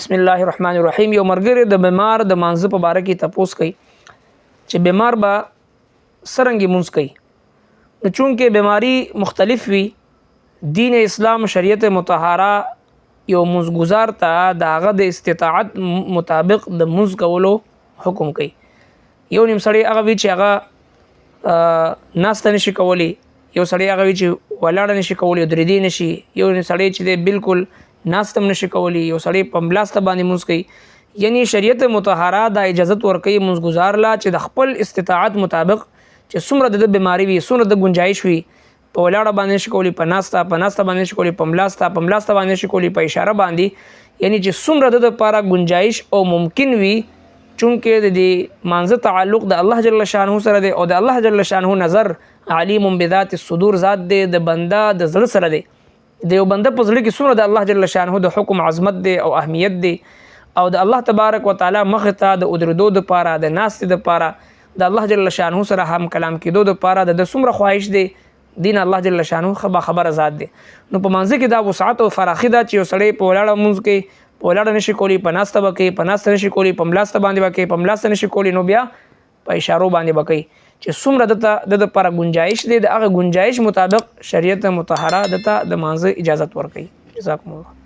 بسم الله الرحمن الرحیم. یو مرګره د بیمار د مانزه په باره کې تپوس کوي چې بیمار به سرنګي مونږ کوي. نو چونکه بیماری مختلف وي، دین اسلام شریعت مطهره یو مزګزار ته داغه د استطاعت مطابق د مز کولو حکم کوي. یو نیم سړی هغه وی چې هغه ناست نشي کولی، یو سړی هغه وی چې ولاړ نشي کولی، درې نشي، یو سړی چې بالکل ناستم نشي کولی، یو سړی په ملاسته باندې مونږ کوي. یعنی شریعت مطهره دا اجازه ورکوي مزګزار لا چې د خپل استطاعت مطابق چې څومره د بیماری وي، څومره د گنجائش وي، په ولاړه باندې نشي کولی، په ناسته باندې نشي کولی، په ملاسته باندې نشي کولی، په اشاره باندې، یعنی چې څومره د لپاره گنجائش او ممکن وي، چونکه د دې مانزه تعلق د الله جل شانه سره دی او د الله جل شانه نظر علیم بذات الصدور ذات دی، د بنده د زړه سره دی. د یو بنده په زړه کې څومره د الله جل شانه د حکم عظمت دی او اهمیت دی، او د الله تبارک وتعالى مخ ته د ادردو د پاره، د ناست د پاره، د الله جل شانه سره هم کلام کېدو د پاره د څومره خواهش دی، دین الله جل شانه خبر ذات دی. نو په منځ کې دا وسعت او فراخي دا چې یو سړی په ولاړه مونږ کې په ولاړه نشي کولی، په ناسته بکې، په ناسته نشي کولی، په ملاسته باندې بکې، په ملاسته نشي کولی، نو بیا په اشارو باندې بکې چې څومره د لپاره گنجائش دی، د هغه گنجائش مطابق شریعت مطهره د مانزه اجازت ورکوي. جزاکم الله.